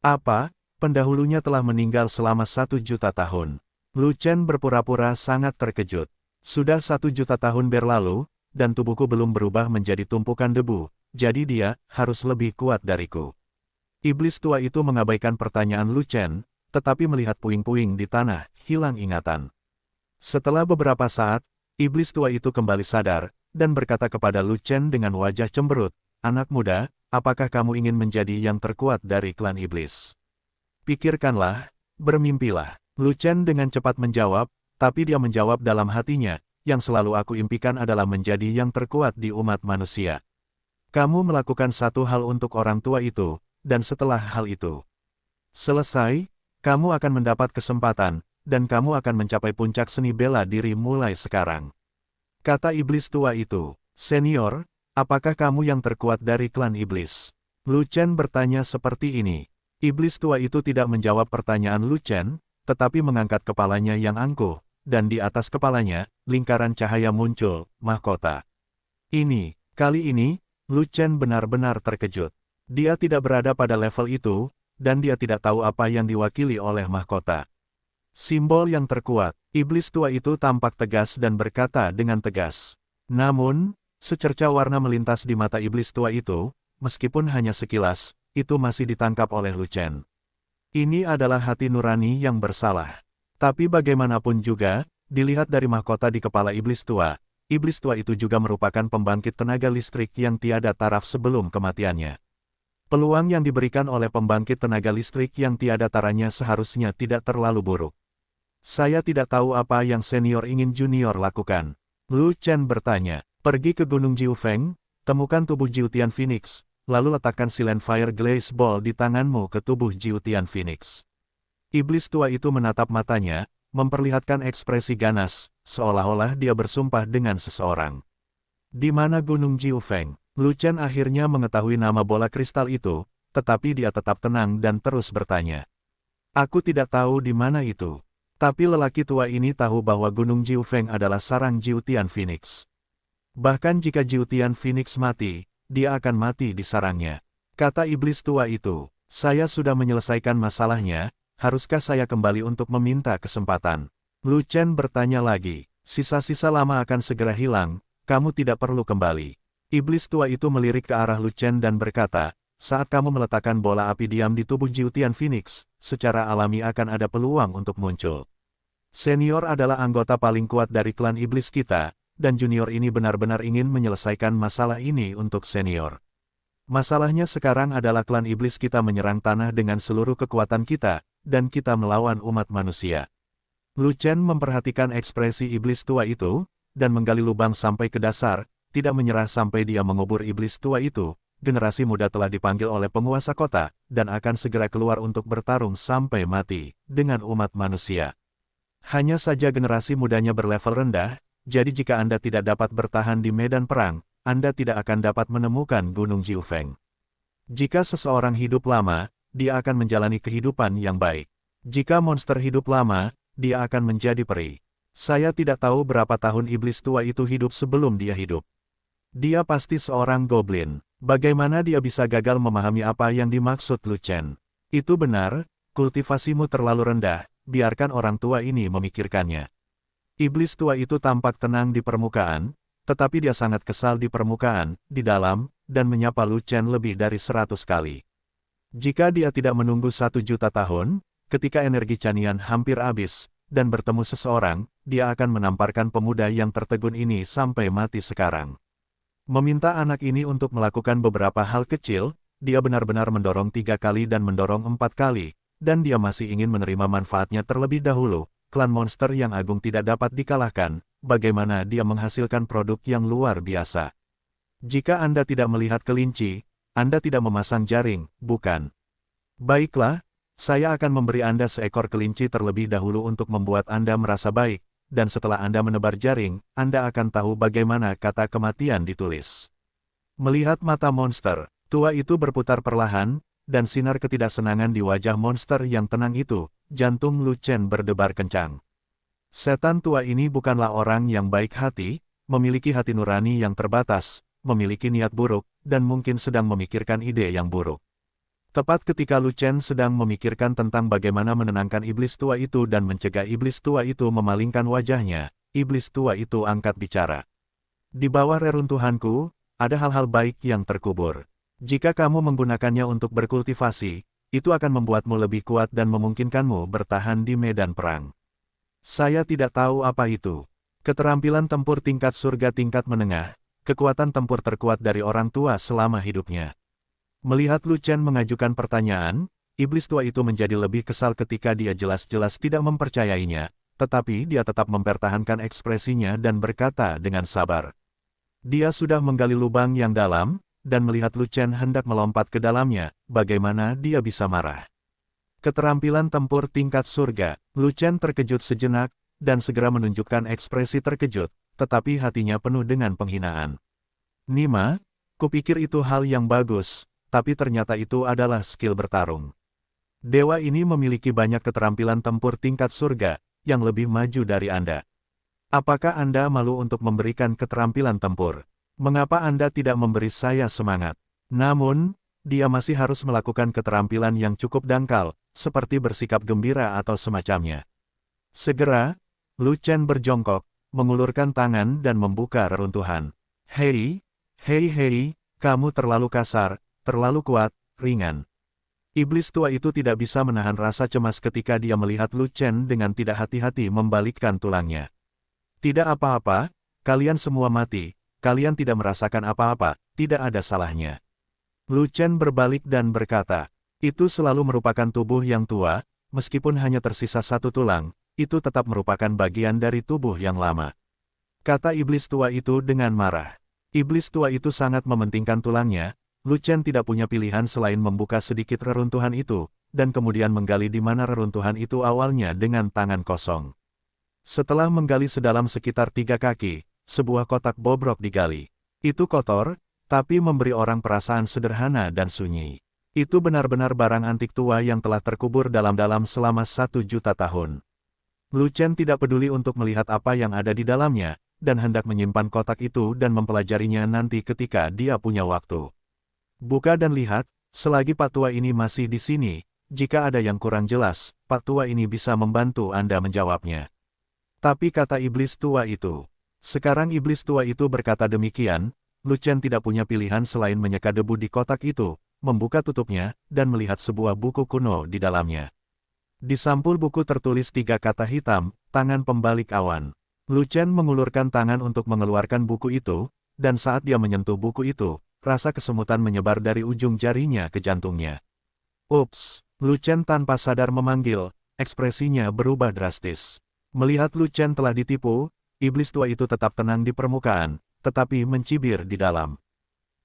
Apa? Pendahulunya telah meninggal selama 1 juta tahun. Lu Chen berpura-pura sangat terkejut. Sudah 1 juta tahun berlalu, dan tubuhku belum berubah menjadi tumpukan debu, jadi dia harus lebih kuat dariku. Iblis tua itu mengabaikan pertanyaan Lu Chen, tetapi melihat puing-puing di tanah, hilang ingatan. Setelah beberapa saat, iblis tua itu kembali sadar, dan berkata kepada Lu Chen dengan wajah cemberut, "Anak muda, apakah kamu ingin menjadi yang terkuat dari klan iblis? Pikirkanlah, bermimpilah." Lu Chen dengan cepat menjawab, tapi dia menjawab dalam hatinya, "Yang selalu aku impikan adalah menjadi yang terkuat di umat manusia." Kamu melakukan satu hal untuk orang tua itu, dan setelah hal itu selesai, kamu akan mendapat kesempatan, dan kamu akan mencapai puncak seni bela diri mulai sekarang. Kata iblis tua itu, "Senior, apakah kamu yang terkuat dari klan iblis?" Lu Chen bertanya seperti ini. Iblis tua itu tidak menjawab pertanyaan Lu Chen, tetapi mengangkat kepalanya yang angkuh, dan di atas kepalanya, lingkaran cahaya muncul, mahkota. Kali ini, Lu Chen benar-benar terkejut. Dia tidak berada pada level itu, dan dia tidak tahu apa yang diwakili oleh mahkota. Simbol yang terkuat, iblis tua itu tampak tegas dan berkata dengan tegas. Namun, secerca warna melintas di mata iblis tua itu, meskipun hanya sekilas, itu masih ditangkap oleh Lu Chen. Ini adalah hati nurani yang bersalah. Tapi bagaimanapun juga, dilihat dari mahkota di kepala iblis tua itu juga merupakan pembangkit tenaga listrik yang tiada taraf sebelum kematiannya. Peluang yang diberikan oleh pembangkit tenaga listrik yang tiada taranya seharusnya tidak terlalu buruk. Saya tidak tahu apa yang senior ingin junior lakukan. Lu Chen bertanya, "Pergi ke Gunung Jiufeng, temukan tubuh Jiutian Phoenix, lalu letakkan Silent Fire Glaze Ball di tanganmu ke tubuh Jiutian Phoenix." Iblis tua itu menatap matanya, memperlihatkan ekspresi ganas, seolah-olah dia bersumpah dengan seseorang. Di mana Gunung Jiufeng? Lu Chen akhirnya mengetahui nama bola kristal itu, tetapi dia tetap tenang dan terus bertanya. Aku tidak tahu di mana itu. Tapi lelaki tua ini tahu bahwa Gunung Jiufeng adalah sarang Jiutian Phoenix. Bahkan jika Jiutian Phoenix mati, dia akan mati di sarangnya. Kata iblis tua itu, saya sudah menyelesaikan masalahnya, haruskah saya kembali untuk meminta kesempatan? Lu Chen bertanya lagi, sisa-sisa lama akan segera hilang, kamu tidak perlu kembali. Iblis tua itu melirik ke arah Lu Chen dan berkata, saat kamu meletakkan bola api diam di tubuh Jiutian Phoenix, secara alami akan ada peluang untuk muncul. Senior adalah anggota paling kuat dari klan iblis kita, dan junior ini benar-benar ingin menyelesaikan masalah ini untuk senior. Masalahnya sekarang adalah klan iblis kita menyerang tanah dengan seluruh kekuatan kita, dan kita melawan umat manusia. Lu Chen memperhatikan ekspresi iblis tua itu, dan menggali lubang sampai ke dasar, tidak menyerah sampai dia mengubur iblis tua itu. Generasi muda telah dipanggil oleh penguasa kota, dan akan segera keluar untuk bertarung sampai mati, dengan umat manusia. Hanya saja generasi mudanya berlevel rendah, jadi jika Anda tidak dapat bertahan di medan perang, Anda tidak akan dapat menemukan Gunung Jiufeng. Jika seseorang hidup lama, dia akan menjalani kehidupan yang baik. Jika monster hidup lama, dia akan menjadi peri. Saya tidak tahu berapa tahun iblis tua itu hidup sebelum dia hidup. Dia pasti seorang goblin. Bagaimana dia bisa gagal memahami apa yang dimaksud Lu Chen? Itu benar, kultivasimu terlalu rendah, biarkan orang tua ini memikirkannya. Iblis tua itu tampak tenang di permukaan, tetapi dia sangat kesal di permukaan, di dalam, dan menyapa Lu Chen lebih dari 100 kali. Jika dia tidak menunggu 1 juta tahun, ketika energi Chanian hampir habis, dan bertemu seseorang, dia akan menamparkan pemuda yang tertegun ini sampai mati sekarang. Meminta anak ini untuk melakukan beberapa hal kecil, dia benar-benar mendorong 3 kali dan mendorong 4 kali, dan dia masih ingin menerima manfaatnya terlebih dahulu. Klan monster yang agung tidak dapat dikalahkan, bagaimana dia menghasilkan produk yang luar biasa. Jika Anda tidak melihat kelinci, Anda tidak memasang jaring, bukan? Baiklah, saya akan memberi Anda seekor kelinci terlebih dahulu untuk membuat Anda merasa baik. Dan setelah Anda menebar jaring, Anda akan tahu bagaimana kata kematian ditulis. Melihat mata monster, tua itu berputar perlahan, dan sinar ketidaksenangan di wajah monster yang tenang itu, jantung Lu Chen berdebar kencang. Setan tua ini bukanlah orang yang baik hati, memiliki hati nurani yang terbatas, memiliki niat buruk, dan mungkin sedang memikirkan ide yang buruk. Tepat ketika Lu Chen sedang memikirkan tentang bagaimana menenangkan iblis tua itu dan mencegah iblis tua itu memalingkan wajahnya, iblis tua itu angkat bicara. Di bawah reruntuhanku, ada hal-hal baik yang terkubur. Jika kamu menggunakannya untuk berkultivasi, itu akan membuatmu lebih kuat dan memungkinkanmu bertahan di medan perang. Saya tidak tahu apa itu. Keterampilan tempur tingkat surga tingkat menengah, kekuatan tempur terkuat dari orang tua selama hidupnya. Melihat Lu Chen mengajukan pertanyaan, iblis tua itu menjadi lebih kesal ketika dia jelas-jelas tidak mempercayainya, tetapi dia tetap mempertahankan ekspresinya dan berkata dengan sabar. Dia sudah menggali lubang yang dalam, dan melihat Lu Chen hendak melompat ke dalamnya, bagaimana dia bisa marah. Keterampilan tempur tingkat surga, Lu Chen terkejut sejenak, dan segera menunjukkan ekspresi terkejut, tetapi hatinya penuh dengan penghinaan. Nima, kupikir itu hal yang bagus. Tapi ternyata itu adalah skill bertarung. Dewa ini memiliki banyak keterampilan tempur tingkat surga, yang lebih maju dari Anda. Apakah Anda malu untuk memberikan keterampilan tempur? Mengapa Anda tidak memberi saya semangat? Namun, dia masih harus melakukan keterampilan yang cukup dangkal, seperti bersikap gembira atau semacamnya. Segera, Lu Chen berjongkok, mengulurkan tangan dan membuka reruntuhan. Hei, kamu terlalu kasar. Terlalu kuat, ringan. Iblis tua itu tidak bisa menahan rasa cemas ketika dia melihat Lu Chen dengan tidak hati-hati membalikkan tulangnya. Tidak apa-apa, kalian semua mati, kalian tidak merasakan apa-apa, tidak ada salahnya. Lu Chen berbalik dan berkata, itu selalu merupakan tubuh yang tua, meskipun hanya tersisa 1 tulang, itu tetap merupakan bagian dari tubuh yang lama. Kata iblis tua itu dengan marah. Iblis tua itu sangat mementingkan tulangnya. Lu Chen tidak punya pilihan selain membuka sedikit reruntuhan itu, dan kemudian menggali di mana reruntuhan itu awalnya dengan tangan kosong. Setelah menggali sedalam sekitar 3 kaki, sebuah kotak bobrok digali. Itu kotor, tapi memberi orang perasaan sederhana dan sunyi. Itu benar-benar barang antik tua yang telah terkubur dalam-dalam selama 1 juta tahun. Lu Chen tidak peduli untuk melihat apa yang ada di dalamnya, dan hendak menyimpan kotak itu dan mempelajarinya nanti ketika dia punya waktu. Buka dan lihat, selagi Pak Tua ini masih di sini, jika ada yang kurang jelas, Pak Tua ini bisa membantu Anda menjawabnya. Tapi kata iblis tua itu. Sekarang iblis tua itu berkata demikian, Lu Chen tidak punya pilihan selain menyeka debu di kotak itu, membuka tutupnya, dan melihat sebuah buku kuno di dalamnya. Di sampul buku tertulis 3 kata hitam, tangan pembalik awan. Lu Chen mengulurkan tangan untuk mengeluarkan buku itu, dan saat dia menyentuh buku itu, rasa kesemutan menyebar dari ujung jarinya ke jantungnya. Ups, Lu Chen tanpa sadar memanggil, ekspresinya berubah drastis. Melihat Lu Chen telah ditipu, iblis tua itu tetap tenang di permukaan, tetapi mencibir di dalam.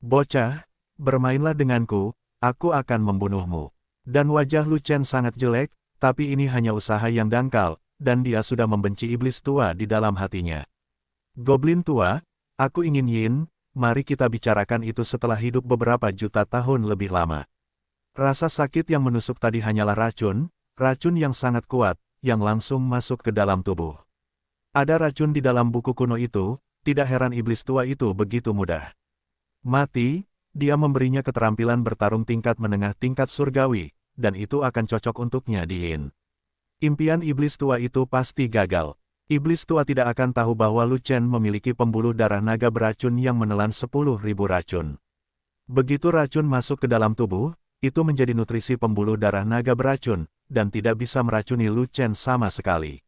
Bocah, bermainlah denganku, aku akan membunuhmu. Dan wajah Lu Chen sangat jelek, tapi ini hanya usaha yang dangkal, dan dia sudah membenci iblis tua di dalam hatinya. Goblin tua, aku ingin Yin, mari kita bicarakan itu setelah hidup beberapa juta tahun lebih lama. Rasa sakit yang menusuk tadi hanyalah racun yang sangat kuat, yang langsung masuk ke dalam tubuh. Ada racun di dalam buku kuno itu, tidak heran iblis tua itu begitu mudah mati. Dia memberinya keterampilan bertarung tingkat menengah tingkat surgawi, dan itu akan cocok untuknya di Yin. Impian iblis tua itu pasti gagal. Iblis tua tidak akan tahu bahwa Lu Chen memiliki pembuluh darah naga beracun yang menelan 10.000 racun. Begitu racun masuk ke dalam tubuh, itu menjadi nutrisi pembuluh darah naga beracun, dan tidak bisa meracuni Lu Chen sama sekali.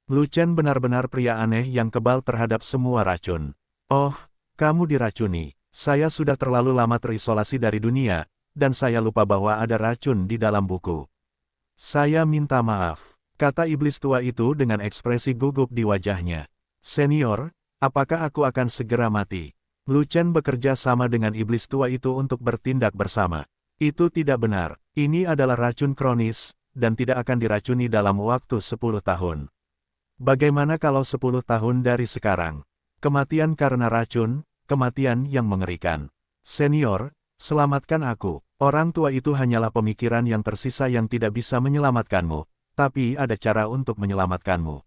Lu Chen benar-benar pria aneh yang kebal terhadap semua racun. Oh, kamu diracuni. Saya sudah terlalu lama terisolasi dari dunia, dan saya lupa bahwa ada racun di dalam buku. Saya minta maaf, kata iblis tua itu dengan ekspresi gugup di wajahnya. Senior, apakah aku akan segera mati? Lu Chen bekerja sama dengan iblis tua itu untuk bertindak bersama. Itu tidak benar. Ini adalah racun kronis, dan tidak akan diracuni dalam waktu 10 tahun. Bagaimana kalau 10 tahun dari sekarang? Kematian karena racun, kematian yang mengerikan. Senior, selamatkan aku. Orang tua itu hanyalah pemikiran yang tersisa yang tidak bisa menyelamatkanmu, tapi ada cara untuk menyelamatkanmu.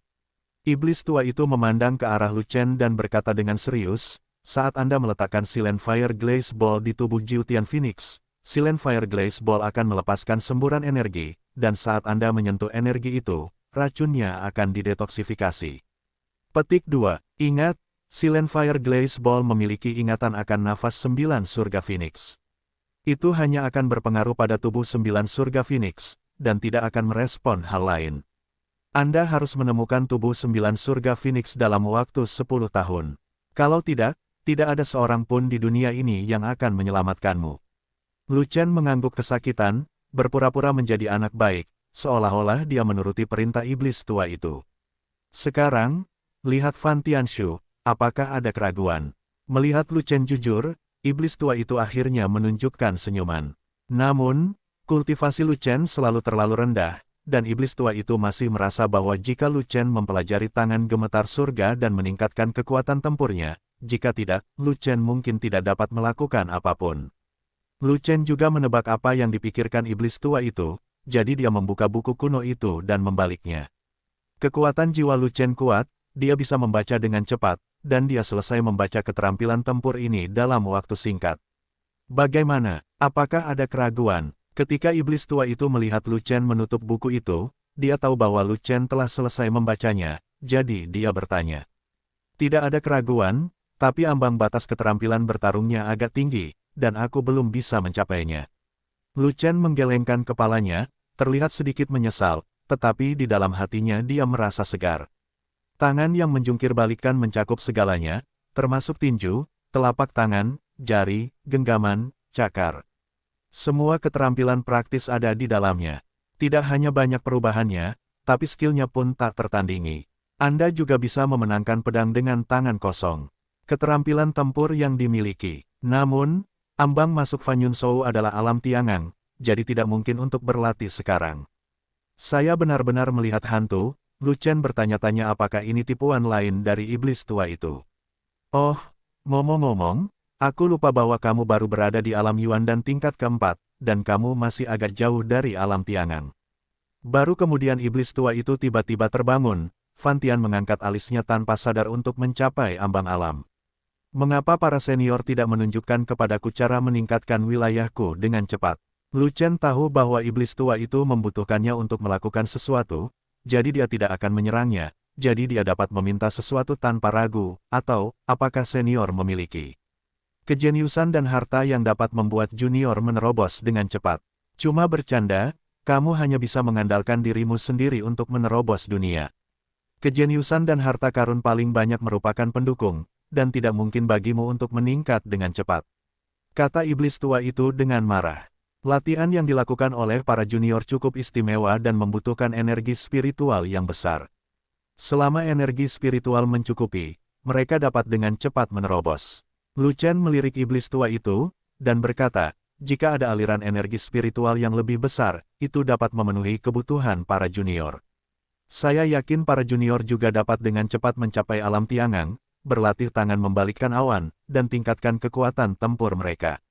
Iblis tua itu memandang ke arah Lu Chen dan berkata dengan serius, saat Anda meletakkan Silent Fire Glaze Ball di tubuh Jiutian Phoenix, Silent Fire Glaze Ball akan melepaskan semburan energi, dan saat Anda menyentuh energi itu, racunnya akan didetoksifikasi. Petik 2. Ingat, Silent Fire Glaze Ball memiliki ingatan akan nafas 9 surga Phoenix. Itu hanya akan berpengaruh pada tubuh 9 surga Phoenix, dan tidak akan merespon hal lain. Anda harus menemukan tubuh 9 surga Phoenix dalam waktu 10 tahun. Kalau tidak, tidak ada seorang pun di dunia ini yang akan menyelamatkanmu. Lu Chen mengangguk kesakitan, berpura-pura menjadi anak baik, seolah-olah dia menuruti perintah iblis tua itu. Sekarang, lihat Fan Tianshu. Apakah ada keraguan? Melihat Lu Chen jujur, iblis tua itu akhirnya menunjukkan senyuman. Namun, kultivasi Lu Chen selalu terlalu rendah, dan iblis tua itu masih merasa bahwa jika Lu Chen mempelajari tangan gemetar surga dan meningkatkan kekuatan tempurnya, jika tidak, Lu Chen mungkin tidak dapat melakukan apapun. Lu Chen juga menebak apa yang dipikirkan iblis tua itu, jadi dia membuka buku kuno itu dan membaliknya. Kekuatan jiwa Lu Chen kuat, dia bisa membaca dengan cepat, dan dia selesai membaca keterampilan tempur ini dalam waktu singkat. Bagaimana? Apakah ada keraguan? Ketika iblis tua itu melihat Lu Chen menutup buku itu, dia tahu bahwa Lu Chen telah selesai membacanya, jadi dia bertanya. Tidak ada keraguan, tapi ambang batas keterampilan bertarungnya agak tinggi, dan aku belum bisa mencapainya. Lu Chen menggelengkan kepalanya, terlihat sedikit menyesal, tetapi di dalam hatinya dia merasa segar. Tangan yang menjungkir balikan mencakup segalanya, termasuk tinju, telapak tangan, jari, genggaman, cakar. Semua keterampilan praktis ada di dalamnya. Tidak hanya banyak perubahannya, tapi skillnya pun tak tertandingi. Anda juga bisa memenangkan pedang dengan tangan kosong. Keterampilan tempur yang dimiliki. Namun, ambang masuk Fan Yunshou adalah alam tiangang, jadi tidak mungkin untuk berlatih sekarang. Saya benar-benar melihat hantu, Lu Chen bertanya-tanya apakah ini tipuan lain dari iblis tua itu. Oh, ngomong-ngomong, aku lupa bahwa kamu baru berada di alam Yuan dan tingkat keempat, dan kamu masih agak jauh dari alam Tiangang. Baru kemudian iblis tua itu tiba-tiba terbangun, Fan Tian mengangkat alisnya tanpa sadar untuk mencapai ambang alam. Mengapa para senior tidak menunjukkan kepadaku cara meningkatkan wilayahku dengan cepat? Lu Chen tahu bahwa iblis tua itu membutuhkannya untuk melakukan sesuatu, jadi dia tidak akan menyerangnya, jadi dia dapat meminta sesuatu tanpa ragu, atau, apakah senior memiliki kejeniusan dan harta yang dapat membuat junior menerobos dengan cepat. Cuma bercanda, kamu hanya bisa mengandalkan dirimu sendiri untuk menerobos dunia. Kejeniusan dan harta karun paling banyak merupakan pendukung, dan tidak mungkin bagimu untuk meningkat dengan cepat. Kata iblis tua itu dengan marah. Latihan yang dilakukan oleh para junior cukup istimewa dan membutuhkan energi spiritual yang besar. Selama energi spiritual mencukupi, mereka dapat dengan cepat menerobos. Lu Chen melirik iblis tua itu, dan berkata, jika ada aliran energi spiritual yang lebih besar, itu dapat memenuhi kebutuhan para junior. Saya yakin para junior juga dapat dengan cepat mencapai alam Tiangang, berlatih tangan membalikkan awan, dan tingkatkan kekuatan tempur mereka.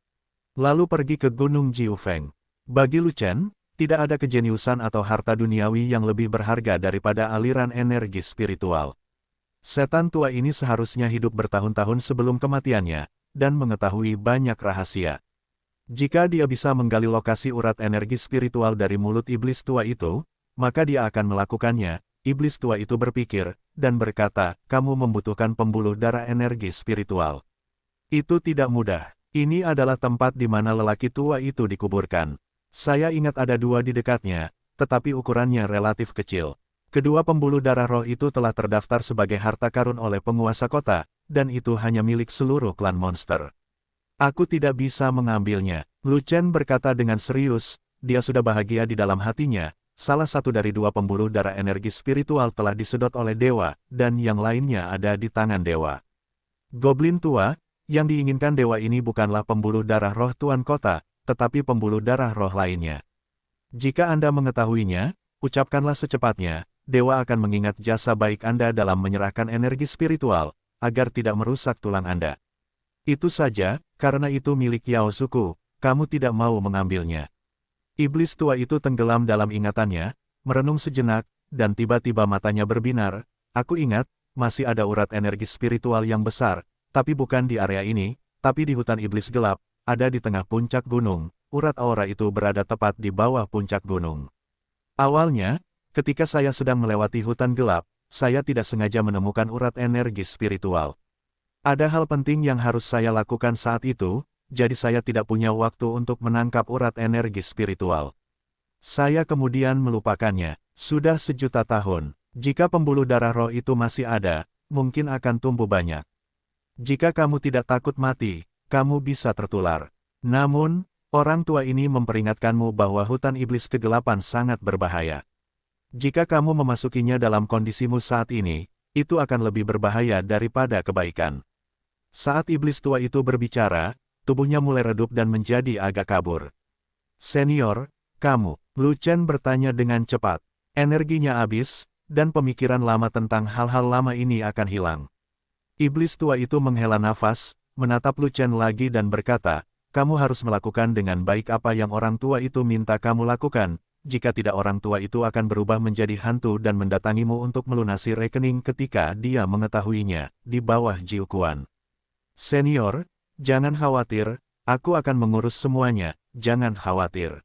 Lalu pergi ke Gunung Jiufeng. Bagi Lu Chen, tidak ada kejeniusan atau harta duniawi yang lebih berharga daripada aliran energi spiritual. Setan tua ini seharusnya hidup bertahun-tahun sebelum kematiannya, dan mengetahui banyak rahasia. Jika dia bisa menggali lokasi urat energi spiritual dari mulut iblis tua itu, maka dia akan melakukannya. Iblis tua itu berpikir, dan berkata, kamu membutuhkan pembuluh darah energi spiritual. Itu tidak mudah. Ini adalah tempat di mana lelaki tua itu dikuburkan. Saya ingat ada dua di dekatnya, tetapi ukurannya relatif kecil. Kedua pembuluh darah roh itu telah terdaftar sebagai harta karun oleh penguasa kota, dan itu hanya milik seluruh klan monster. Aku tidak bisa mengambilnya. Lu Chen berkata dengan serius, dia sudah bahagia di dalam hatinya. Salah satu dari dua pembuluh darah energi spiritual telah disedot oleh dewa, dan yang lainnya ada di tangan dewa. Goblin tua, yang diinginkan dewa ini bukanlah pembuluh darah roh tuan kota, tetapi pembuluh darah roh lainnya. Jika Anda mengetahuinya, ucapkanlah secepatnya, dewa akan mengingat jasa baik Anda dalam menyerahkan energi spiritual, agar tidak merusak tulang Anda. Itu saja, karena itu milik Yao suku, kamu tidak mau mengambilnya. Iblis tua itu tenggelam dalam ingatannya, merenung sejenak, dan tiba-tiba matanya berbinar. Aku ingat, masih ada urat energi spiritual yang besar, tapi bukan di area ini, tapi di hutan iblis gelap, ada di tengah puncak gunung. Urat aura itu berada tepat di bawah puncak gunung. Awalnya, ketika saya sedang melewati hutan gelap, saya tidak sengaja menemukan urat energi spiritual. Ada hal penting yang harus saya lakukan saat itu, jadi saya tidak punya waktu untuk menangkap urat energi spiritual. Saya kemudian melupakannya. Sudah 1.000.000 tahun. Jika pembuluh darah roh itu masih ada, mungkin akan tumbuh banyak. Jika kamu tidak takut mati, kamu bisa tertular. Namun, orang tua ini memperingatkanmu bahwa hutan iblis kegelapan sangat berbahaya. Jika kamu memasukinya dalam kondisimu saat ini, itu akan lebih berbahaya daripada kebaikan. Saat iblis tua itu berbicara, tubuhnya mulai redup dan menjadi agak kabur. Senior, kamu, Lu Chen bertanya dengan cepat. Energinya habis, dan pemikiran lama tentang hal-hal lama ini akan hilang. Iblis tua itu menghela nafas, menatap Lu Chen lagi dan berkata, kamu harus melakukan dengan baik apa yang orang tua itu minta kamu lakukan, jika tidak orang tua itu akan berubah menjadi hantu dan mendatangimu untuk melunasi rekening ketika dia mengetahuinya, di bawah Jiuquan. Senior, jangan khawatir, aku akan mengurus semuanya, jangan khawatir.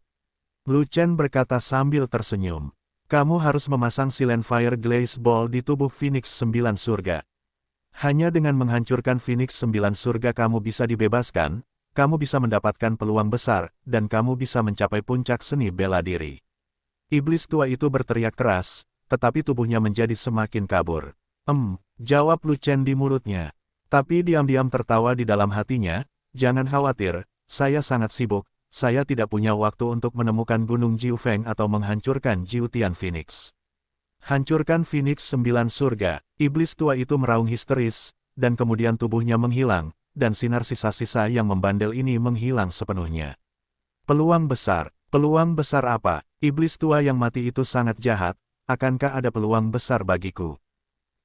Lu Chen berkata sambil tersenyum. Kamu harus memasang Silent Fire Glaze Ball di tubuh Phoenix 9 Surga. Hanya dengan menghancurkan Phoenix 9 Surga kamu bisa dibebaskan, kamu bisa mendapatkan peluang besar, dan kamu bisa mencapai puncak seni bela diri. Iblis tua itu berteriak keras, tetapi tubuhnya menjadi semakin kabur. Jawab Lu Chen di mulutnya. Tapi diam-diam tertawa di dalam hatinya, jangan khawatir, saya sangat sibuk, saya tidak punya waktu untuk menemukan Gunung Jiufeng atau menghancurkan Jiutian Phoenix. Hancurkan Phoenix 9 Surga, iblis tua itu meraung histeris, dan kemudian tubuhnya menghilang, dan sinar sisa-sisa yang membandel ini menghilang sepenuhnya. Peluang besar apa? Iblis tua yang mati itu sangat jahat, akankah ada peluang besar bagiku?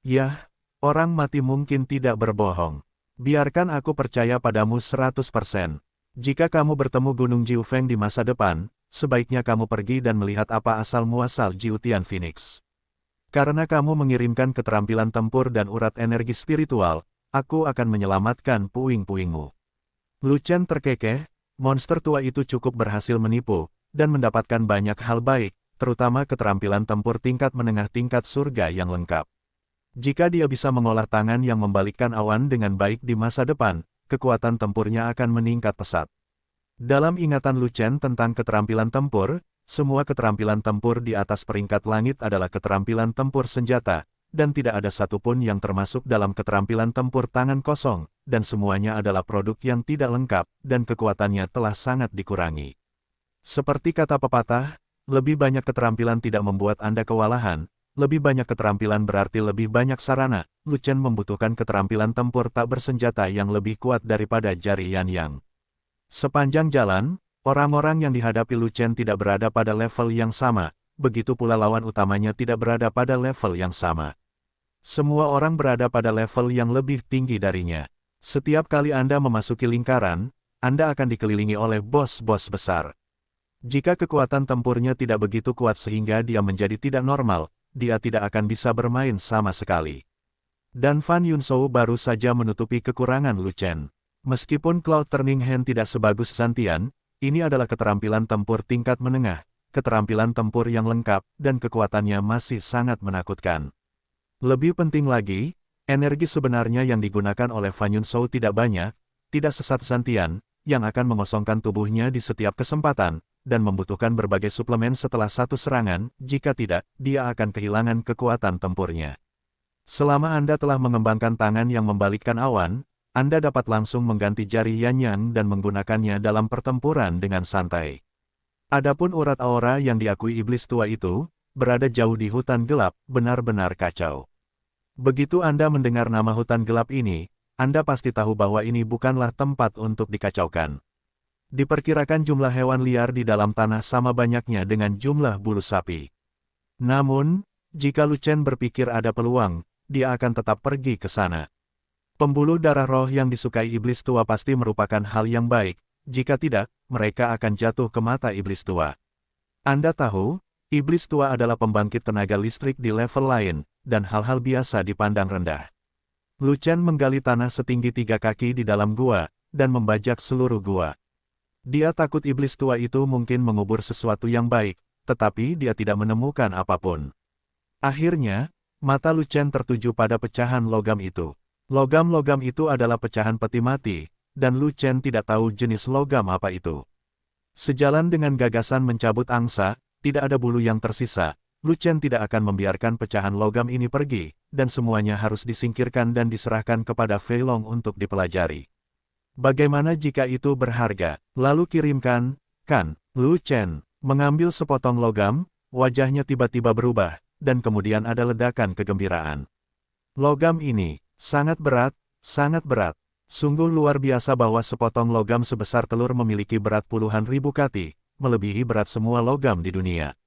Yah, orang mati mungkin tidak berbohong. Biarkan aku percaya padamu 100%. Jika kamu bertemu Gunung Jiufeng di masa depan, sebaiknya kamu pergi dan melihat apa asal-muasal Jiutian Phoenix. Karena kamu mengirimkan keterampilan tempur dan urat energi spiritual, aku akan menyelamatkan puing-puingmu. Lu Chen terkekeh, monster tua itu cukup berhasil menipu, dan mendapatkan banyak hal baik, terutama keterampilan tempur tingkat menengah tingkat surga yang lengkap. Jika dia bisa mengolah tangan yang membalikkan awan dengan baik di masa depan, kekuatan tempurnya akan meningkat pesat. Dalam ingatan Lu Chen tentang keterampilan tempur, semua keterampilan tempur di atas peringkat langit adalah keterampilan tempur senjata, dan tidak ada satupun yang termasuk dalam keterampilan tempur tangan kosong, dan semuanya adalah produk yang tidak lengkap, dan kekuatannya telah sangat dikurangi. Seperti kata pepatah, lebih banyak keterampilan tidak membuat Anda kewalahan, lebih banyak keterampilan berarti lebih banyak sarana. Lu Chen membutuhkan keterampilan tempur tak bersenjata yang lebih kuat daripada jari Yan Yang. Sepanjang jalan, orang-orang yang dihadapi Lu Chen tidak berada pada level yang sama, begitu pula lawan utamanya tidak berada pada level yang sama. Semua orang berada pada level yang lebih tinggi darinya. Setiap kali Anda memasuki lingkaran, Anda akan dikelilingi oleh bos-bos besar. Jika kekuatan tempurnya tidak begitu kuat sehingga dia menjadi tidak normal, dia tidak akan bisa bermain sama sekali. Dan Fan Yunshou baru saja menutupi kekurangan Lu Chen. Meskipun Cloud Turning Hand tidak sebagus Santian, ini adalah keterampilan tempur tingkat menengah, keterampilan tempur yang lengkap, dan kekuatannya masih sangat menakutkan. Lebih penting lagi, energi sebenarnya yang digunakan oleh Fan Yunshou tidak banyak, tidak sesat Santian, yang akan mengosongkan tubuhnya di setiap kesempatan, dan membutuhkan berbagai suplemen setelah satu serangan, jika tidak, dia akan kehilangan kekuatan tempurnya. Selama Anda telah mengembangkan tangan yang membalikkan awan, Anda dapat langsung mengganti jari Yan Yang dan menggunakannya dalam pertempuran dengan santai. Adapun urat aura yang diakui iblis tua itu, berada jauh di hutan gelap, benar-benar kacau. Begitu Anda mendengar nama hutan gelap ini, Anda pasti tahu bahwa ini bukanlah tempat untuk dikacaukan. Diperkirakan jumlah hewan liar di dalam tanah sama banyaknya dengan jumlah bulu sapi. Namun, jika Lu Chen berpikir ada peluang, dia akan tetap pergi ke sana. Pembuluh darah roh yang disukai iblis tua pasti merupakan hal yang baik, jika tidak, mereka akan jatuh ke mata iblis tua. Anda tahu, iblis tua adalah pembangkit tenaga listrik di level lain, dan hal-hal biasa dipandang rendah. Lu Chen menggali tanah setinggi 3 kaki di dalam gua, dan membajak seluruh gua. Dia takut iblis tua itu mungkin mengubur sesuatu yang baik, tetapi dia tidak menemukan apapun. Akhirnya, mata Lu Chen tertuju pada pecahan logam itu. Logam-logam itu adalah pecahan peti mati, dan Lu Chen tidak tahu jenis logam apa itu. Sejalan dengan gagasan mencabut angsa, tidak ada bulu yang tersisa. Lu Chen tidak akan membiarkan pecahan logam ini pergi, dan semuanya harus disingkirkan dan diserahkan kepada Fei Long untuk dipelajari. Bagaimana jika itu berharga? Lalu kirimkan, kan? Lu Chen mengambil sepotong logam, wajahnya tiba-tiba berubah, dan kemudian ada ledakan kegembiraan. Logam ini sangat berat, sangat berat. Sungguh luar biasa bahwa sepotong logam sebesar telur memiliki berat puluhan ribu kati, melebihi berat semua logam di dunia.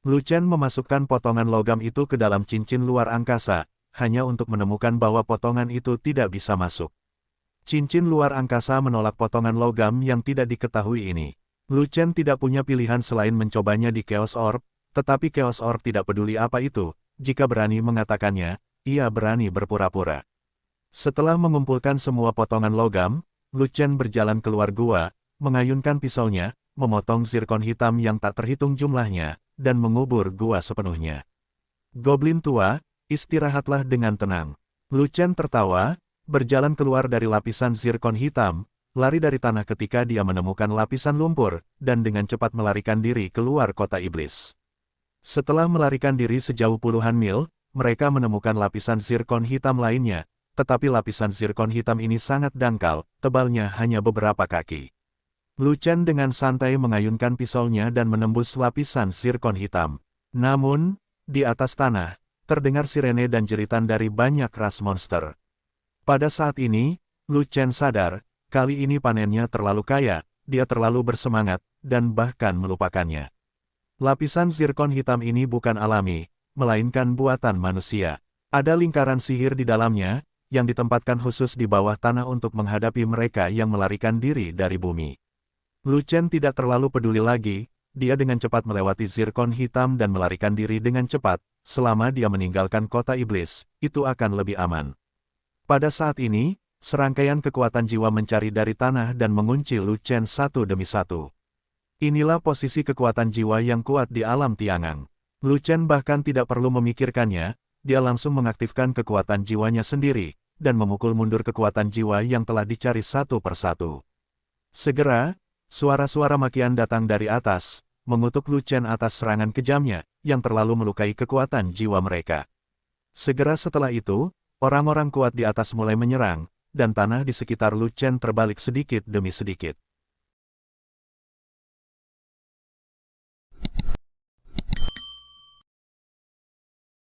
Lu Chen memasukkan potongan logam itu ke dalam cincin luar angkasa, hanya untuk menemukan bahwa potongan itu tidak bisa masuk. Cincin luar angkasa menolak potongan logam yang tidak diketahui ini. Lu Chen tidak punya pilihan selain mencobanya di Chaos Orb, tetapi Chaos Orb tidak peduli apa itu, jika berani mengatakannya, ia berani berpura-pura. Setelah mengumpulkan semua potongan logam, Lu Chen berjalan keluar gua, mengayunkan pisaunya, memotong zirkon hitam yang tak terhitung jumlahnya, dan mengubur gua sepenuhnya. Goblin tua, istirahatlah dengan tenang. Lu Chen tertawa, berjalan keluar dari lapisan zirkon hitam, lari dari tanah ketika dia menemukan lapisan lumpur, dan dengan cepat melarikan diri keluar kota iblis. Setelah melarikan diri sejauh puluhan mil, mereka menemukan lapisan zirkon hitam lainnya, tetapi lapisan zirkon hitam ini sangat dangkal, tebalnya hanya beberapa kaki. Lu Chen dengan santai mengayunkan pisaunya dan menembus lapisan zirkon hitam. Namun, di atas tanah, terdengar sirene dan jeritan dari banyak ras monster. Pada saat ini, Lu Chen sadar, kali ini panennya terlalu kaya, dia terlalu bersemangat, dan bahkan melupakannya. Lapisan zirkon hitam ini bukan alami, melainkan buatan manusia. Ada lingkaran sihir di dalamnya, yang ditempatkan khusus di bawah tanah untuk menghadapi mereka yang melarikan diri dari bumi. Lu Chen tidak terlalu peduli lagi, dia dengan cepat melewati zirkon hitam dan melarikan diri dengan cepat, selama dia meninggalkan kota iblis, itu akan lebih aman. Pada saat ini, serangkaian kekuatan jiwa mencari dari tanah dan mengunci Lu Chen satu demi satu. Inilah posisi kekuatan jiwa yang kuat di alam Tiangang. Lu Chen bahkan tidak perlu memikirkannya, dia langsung mengaktifkan kekuatan jiwanya sendiri, dan memukul mundur kekuatan jiwa yang telah dicari satu persatu. Segera, suara-suara makian datang dari atas, mengutuk Lu Chen atas serangan kejamnya, yang terlalu melukai kekuatan jiwa mereka. Segera setelah itu, orang-orang kuat di atas mulai menyerang, dan tanah di sekitar Lu Chen terbalik sedikit demi sedikit.